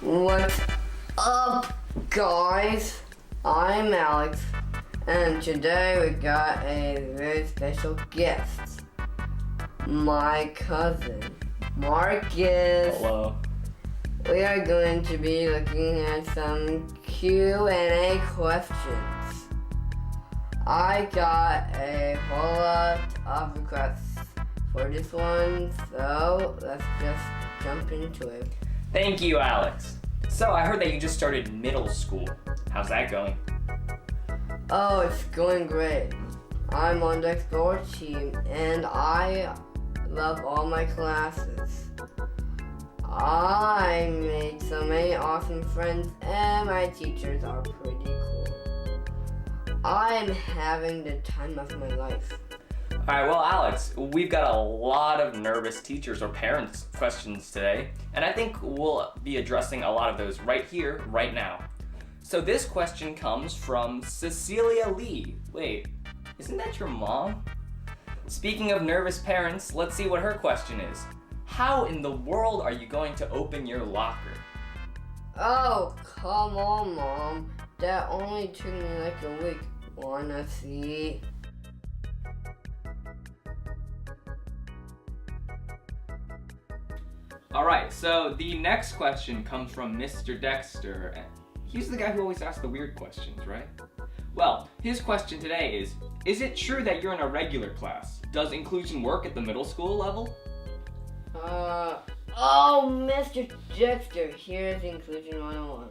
What's up, guys? I'm Alex, and today we got a very special guest. My cousin, Marcus. Hello. We are going to be looking at some Q&A questions. I got a whole lot of requests for this one, so let's just jump into it. Thank you, Alex. So I heard that you just started middle school. How's that going? Oh, it's going great. I'm on the Explore team, and I love all my classes. I made so many awesome friends, and my teachers are pretty cool. I am having the time of my life. All right, well, Alex, we've got a lot of nervous teachers or parents questions today, and I think we'll be addressing a lot of those right here, right now. So this question comes from Cecilia Lee. Wait, isn't that your mom? Speaking of nervous parents, let's see what her question is. How in the world are you going to open your locker? Oh, come on, Mom. That only took me like a week. Wanna see? All right, so the next question comes from Mr. Dexter. He's the guy who always asks the weird questions, right? Well, his question today is it true that you're in a regular class? Does inclusion work at the middle school level? Mr. Dexter, here's Inclusion 101.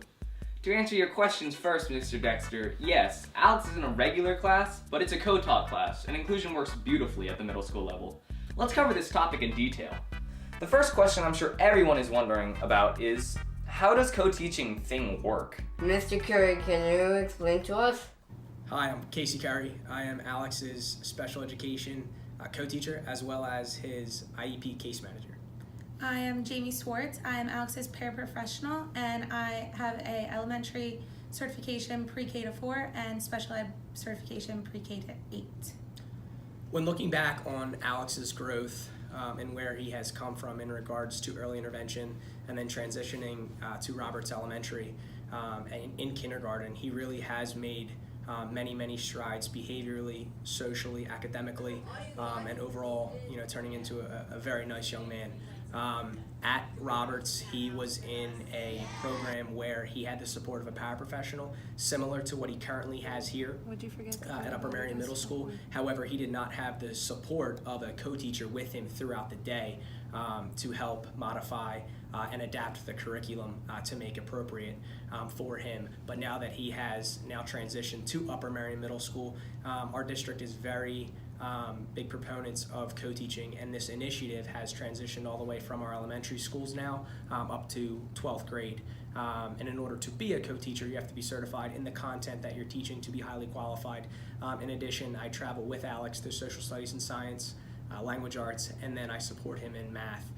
To answer your questions first, Mr. Dexter, yes, Alex is in a regular class, but it's a co-taught class, and inclusion works beautifully at the middle school level. Let's cover this topic in detail. The first question I'm sure everyone is wondering about is, how does co-teaching thing work? Mr. Curry, can you explain to us? Hi, I'm Casey Curry. I am Alex's special education co-teacher as well as his IEP case manager. I am Jamie Swartz. I am Alex's paraprofessional, and I have a elementary certification pre-K to 4 and special ed certification pre-K to 8. When looking back on Alex's growth and where he has come from in regards to early intervention and then transitioning to Roberts Elementary in kindergarten, he really has made many strides behaviorally, socially, academically, and overall, turning into a very nice young man. At Roberts, he was in a program where he had the support of a paraprofessional, similar to what he currently has here at Upper Marion Middle School. However, he did not have the support of a co-teacher with him throughout the day to help modify and adapt the curriculum to make appropriate for him. But now that he has now transitioned to Upper Marion Middle School, our district is very big proponents of co-teaching, and this initiative has transitioned all the way from our elementary schools now up to 12th grade. And in order to be a co-teacher, you have to be certified in the content that you're teaching to be highly qualified. In addition, I travel with Alex to social studies and science, language arts, and then I support him in math.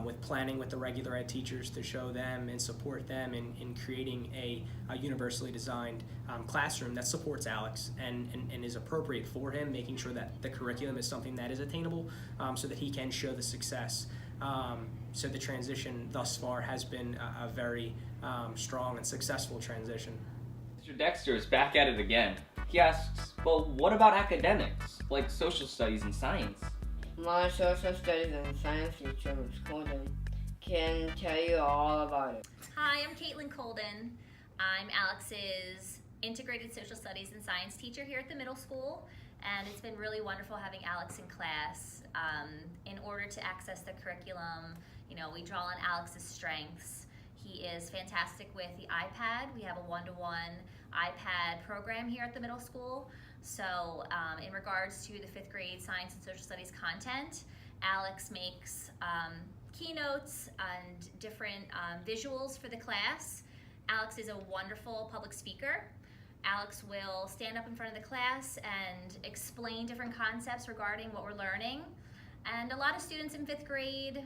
With planning with the regular ed teachers to show them and support them in creating a universally designed classroom that supports Alex and is appropriate for him, making sure that the curriculum is something that is attainable so that he can show the success. So the transition thus far has been a very strong and successful transition. Mr. Dexter is back at it again. He asks, well, what about academics, like social studies and science? My social studies and science teacher, Ms. Colden, can tell you all about it. Hi, I'm Caitlin Colden. I'm Alex's integrated social studies and science teacher here at the middle school, and it's been really wonderful having Alex in class. In order to access the curriculum, we draw on Alex's strengths. He is fantastic with the iPad. We have a one-to-one iPad program here at the middle school. So in regards to the 5th grade science and social studies content, Alex makes keynotes and different visuals for the class. Alex is a wonderful public speaker. Alex will stand up in front of the class and explain different concepts regarding what we're learning. And a lot of students in 5th grade,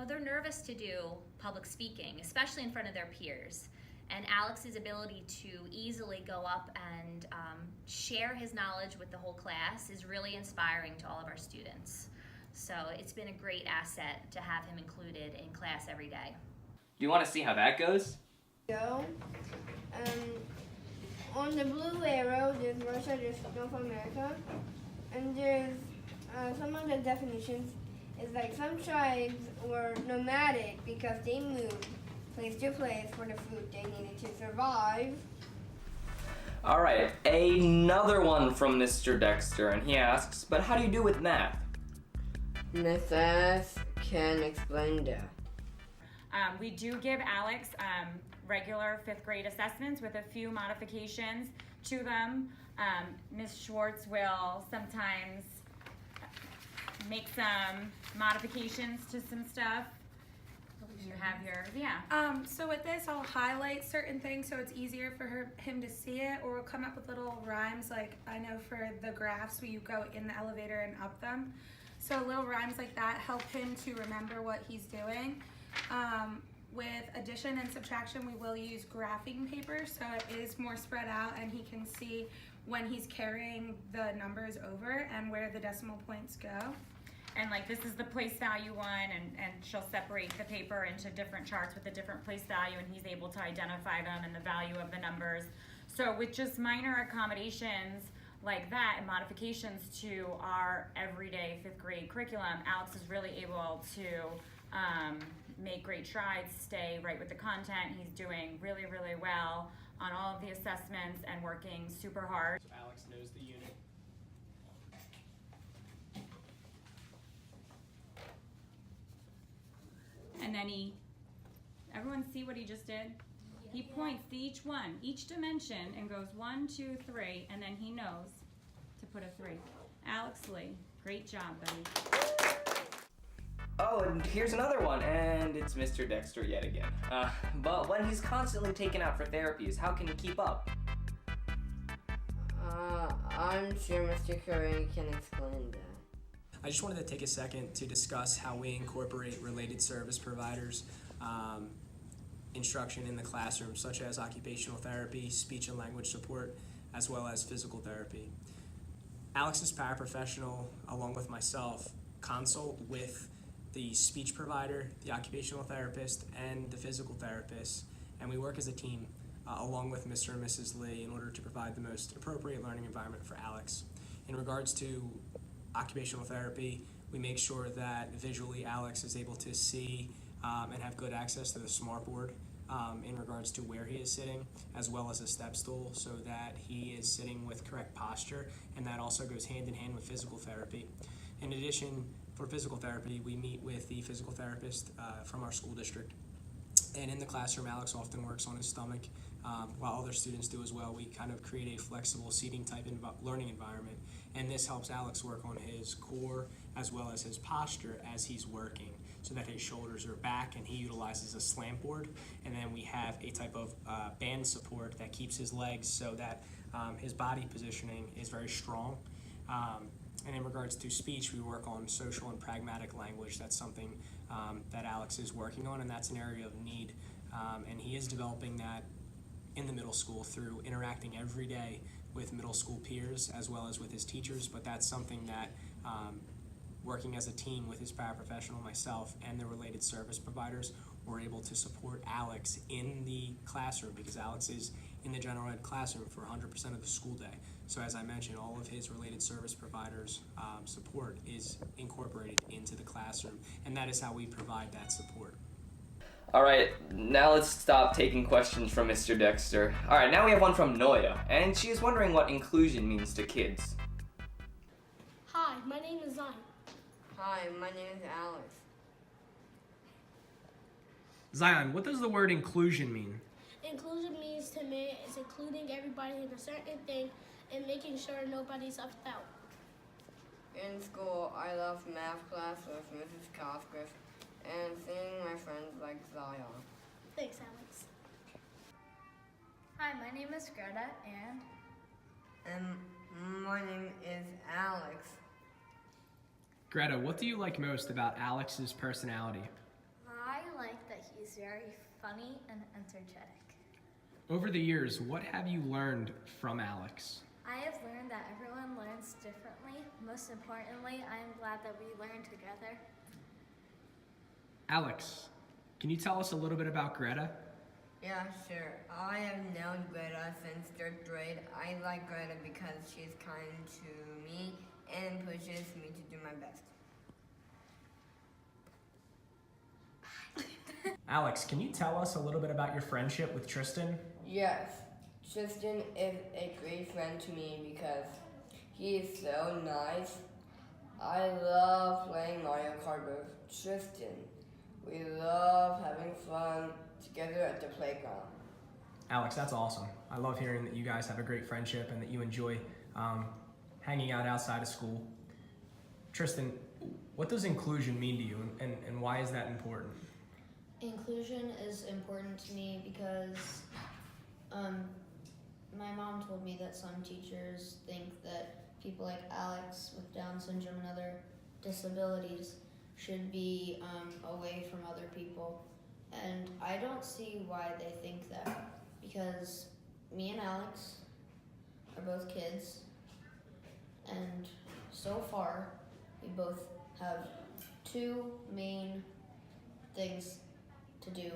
they're nervous to do public speaking, especially in front of their peers. And Alex's ability to easily go up and share his knowledge with the whole class is really inspiring to all of our students. So it's been a great asset to have him included in class every day. Do you want to see how that goes? Go. On the blue arrow, there's Russia, there's North America, and there's some of the definitions is like some tribes were nomadic because they moved place to place for the food they needed to survive. All right, another one from Mr. Dexter, and he asks, but how do you do with math? Miss S can explain that. We do give Alex regular 5th grade assessments with a few modifications to them. Ms. Schwartz will sometimes make some modifications to some stuff. You have your, So with this, I'll highlight certain things so it's easier for him to see it, or we'll come up with little rhymes. Like I know for the graphs where you go in the elevator and up them. So little rhymes like that help him to remember what he's doing. With addition and subtraction, we will use graphing paper so it is more spread out and he can see when he's carrying the numbers over and where the decimal points go. and like this is the place value one, and she'll separate the paper into different charts with a different place value, and he's able to identify them and the value of the numbers. So with just minor accommodations like that and modifications to our everyday 5th grade curriculum, Alex is really able to make great strides, stay right with the content. He's doing really, really well on all of the assessments and working super hard. So Alex knows the unit. And then everyone see what he just did? He points to each one, each dimension, and goes 1, 2, 3, and then he knows to put a 3. Alex Lee, great job, buddy. Oh, and here's another one, and it's Mr. Dexter yet again. But when he's constantly taken out for therapies, how can he keep up? I'm sure Mr. Curry can explain that. I just wanted to take a second to discuss how we incorporate related service providers instruction in the classroom, such as occupational therapy, speech and language support, as well as physical therapy. Alex's paraprofessional, along with myself, consult with the speech provider, the occupational therapist, and the physical therapist, and we work as a team along with Mr. and Mrs. Lee in order to provide the most appropriate learning environment for Alex. In regards to occupational therapy, we make sure that visually Alex is able to see and have good access to the smartboard in regards to where he is sitting, as well as a step stool, so that he is sitting with correct posture, and that also goes hand in hand with physical therapy. In addition, for physical therapy, we meet with the physical therapist from our school district. And in the classroom, Alex often works on his stomach, while other students do as well. We kind of create a flexible seating type learning environment, and this helps Alex work on his core as well as his posture as he's working, so that his shoulders are back, and he utilizes a slant board. And then we have a type of band support that keeps his legs so that his body positioning is very strong. And in regards to speech, we work on social and pragmatic language. That's something that Alex is working on, and that's an area of need. And he is developing that in the middle school through interacting every day with middle school peers as well as with his teachers. But that's something that working as a team with his paraprofessional, myself, and the related service providers, we're able to support Alex in the classroom, because Alex is in the general ed classroom for 100% of the school day. So as I mentioned, all of his related service providers' support is incorporated into the classroom, and that is how we provide that support. All right, now let's stop taking questions from Mr. Dexter. All right, now we have one from Noya, and she is wondering what inclusion means to kids. Hi, my name is Zion. Hi, my name is Alex. Zion, what does the word inclusion mean? Inclusion means to me is including everybody in a certain thing and making sure nobody's left out. In school, I love math class with Mrs. Cosgrove and seeing my friends like Zion. Thanks, Alex. Hi, my name is Greta, And my name is Alex. Greta, what do you like most about Alex's personality? I like that he's very funny and energetic. Over the years, what have you learned from Alex? I have learned that everyone learns differently. Most importantly, I am glad that we learn together. Alex, can you tell us a little bit about Greta? Yeah, sure. I have known Greta since 3rd grade. I like Greta because she's kind to me and pushes me to do my best. Alex, can you tell us a little bit about your friendship with Tristan? Yes, Tristan is a great friend to me because he is so nice. I love playing Mario Kart with Tristan. We love having fun together at the playground. Alex, that's awesome. I love hearing that you guys have a great friendship and that you enjoy hanging out outside of school. Tristan, what does inclusion mean to you, and why is that important? Inclusion is important to me because my mom told me that some teachers think that people like Alex with Down syndrome and other disabilities should be away from other people. And I don't see why they think that, because me and Alex are both kids, and so far we both have two main things to do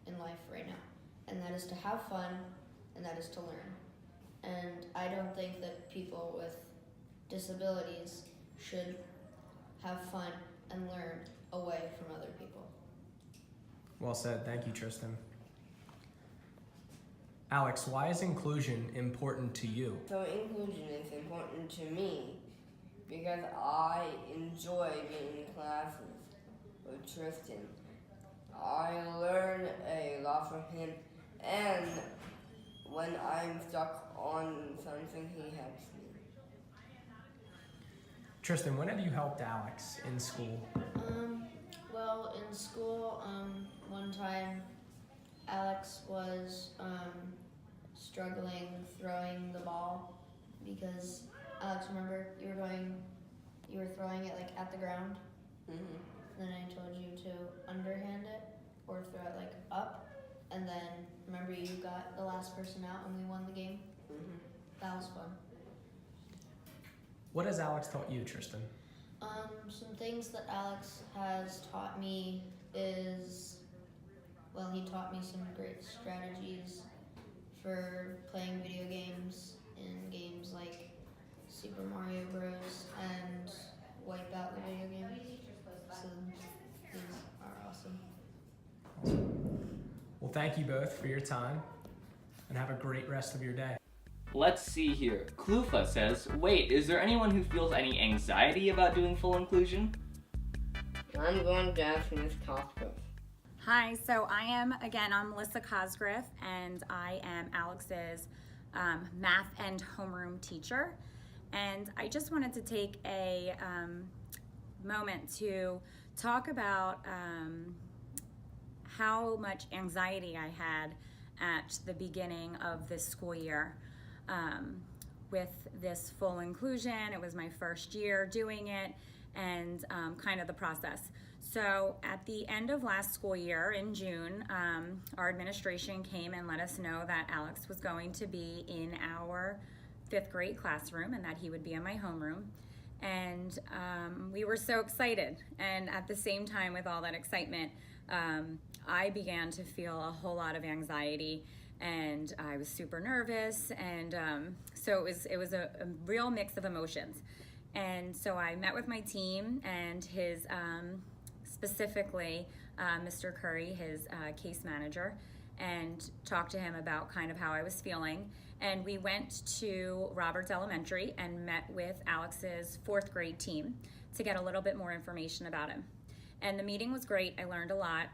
in life right now, and that is to have fun and that is to learn. And I don't think that people with disabilities should have fun and learn away from other people. Well said. Thank you, Tristan. Alex, why is inclusion important to you? So inclusion is important to me because I enjoy being in classes with Tristan. I learn a lot from him, and when I'm stuck on something, he helps me. Tristan, when have you helped Alex in school? Well, in school, one time Alex was struggling throwing the ball because, Alex, remember you were throwing it like at the ground? Mm-hmm. Then I told you to underhand it or throw it like up, and then remember you got the last person out and we won the game? Mm-hmm. That was fun. What has Alex taught you, Tristan? Some things that Alex has taught me is, well, he taught me some great strategies for playing video games in games like Super Mario Bros. And Wipeout, the video game. So these are awesome. Well, thank you both for your time, and have a great rest of your day. Let's see here. Klufa says, wait, is there anyone who feels any anxiety about doing full inclusion? I'm going to ask Ms. Cosgrove. Hi, so I'm Melissa Cosgriff, and I am Alex's math and homeroom teacher. And I just wanted to take a moment to talk about how much anxiety I had at the beginning of this school year with this full inclusion. It was my first year doing it, and kind of the process. So at the end of last school year in June, our administration came and let us know that Alex was going to be in our 5th grade classroom and that he would be in my homeroom. And we were so excited. And at the same time, with all that excitement, I began to feel a whole lot of anxiety, and I was super nervous. And so it was a real mix of emotions. And so I met with my team and his, specifically Mr. Curry, his case manager, and talked to him about kind of how I was feeling. And we went to Roberts Elementary and met with Alex's 4th grade team to get a little bit more information about him. And the meeting was great. I learned a lot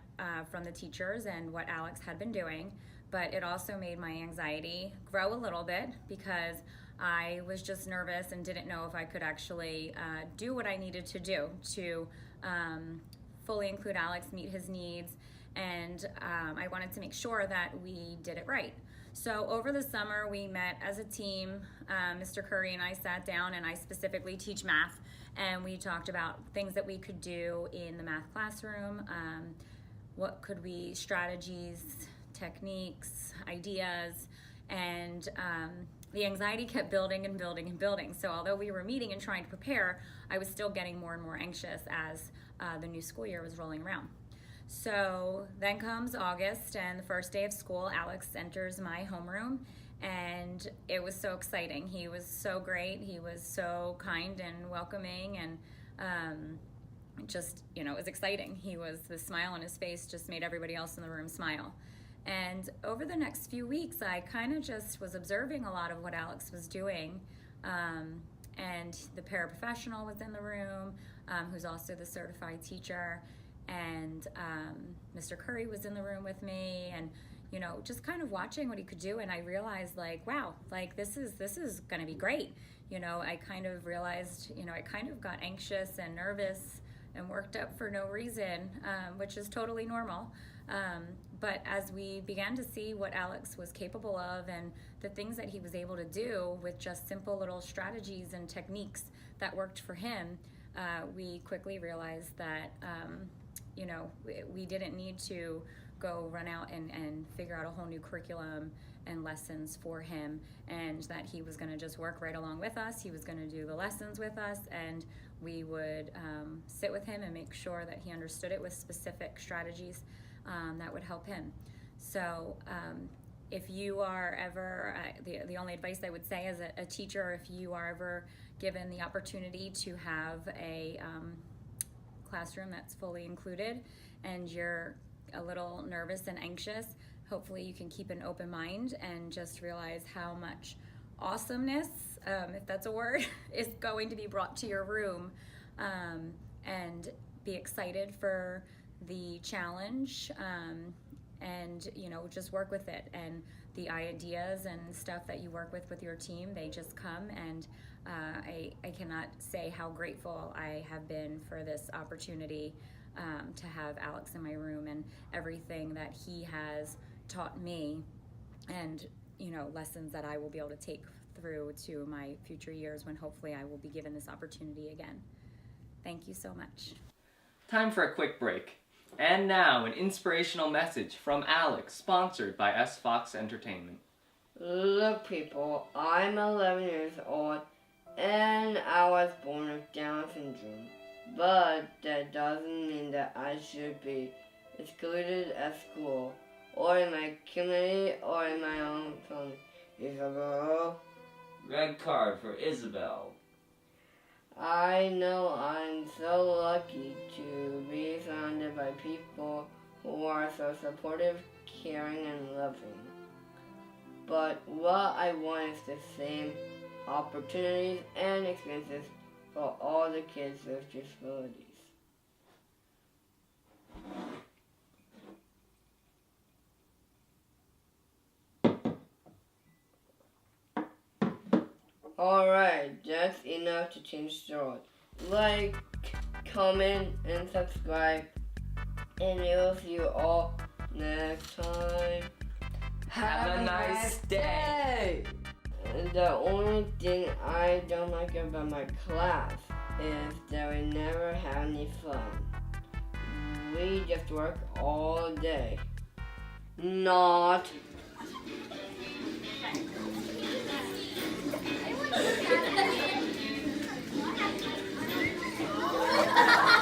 from the teachers and what Alex had been doing, but it also made my anxiety grow a little bit because I was just nervous and didn't know if I could actually do what I needed to do to fully include Alex, meet his needs, and I wanted to make sure that we did it right. So over the summer, we met as a team. Mr. Curry and I sat down, and I specifically teach math, and we talked about things that we could do in the math classroom, what could we, strategies, techniques, ideas, and the anxiety kept building and building and building. So although we were meeting and trying to prepare, I was still getting more and more anxious as the new school year was rolling around. So then comes August, and the first day of school, Alex enters my homeroom, and it was so exciting. He was so great. He was so kind and welcoming, and just, it was exciting. The smile on his face just made everybody else in the room smile. And over the next few weeks, I kind of just was observing a lot of what Alex was doing. And the paraprofessional was in the room, who's also the certified teacher. And Mr. Curry was in the room with me, and just kind of watching what he could do. And I realized, wow, this is going to be great. I kind of realized, I kind of got anxious and nervous and worked up for no reason, which is totally normal. But as we began to see what Alex was capable of and the things that he was able to do with just simple little strategies and techniques that worked for him, we quickly realized that we didn't need to go run out and figure out a whole new curriculum and lessons for him, and that he was going to just work right along with us. He was going to do the lessons with us, and we would sit with him and make sure that he understood it with specific strategies that would help him. So if you are ever, the only advice I would say as a teacher, if you are ever given the opportunity to have a classroom that's fully included and you're a little nervous and anxious, hopefully you can keep an open mind and just realize how much awesomeness, if that's a word, is going to be brought to your room, and be excited for the challenge, and just work with it. And the ideas and stuff that you work with your team, they just come, and I cannot say how grateful I have been for this opportunity to have Alex in my room, and everything that he has taught me, and lessons that I will be able to take through to my future years when hopefully I will be given this opportunity again. Thank you so much. Time for a quick break. And now, an inspirational message from Alex, sponsored by S. Fox Entertainment. Look, people, I'm 11 years old, and I was born with Down syndrome. But that doesn't mean that I should be excluded at school, or in my community, or in my own family. Isabel? Red card for Isabel. I know I'm so lucky to be surrounded by people who are so supportive, caring, and loving. But what I want is the same opportunities and experiences for all the kids with disabilities. Alright, that's enough to change the world. Like, comment, and subscribe. And we'll see you all next time. Have a nice day! And the only thing I don't like about my class is that we never have any fun. We just work all day. Not. Ha ha ha!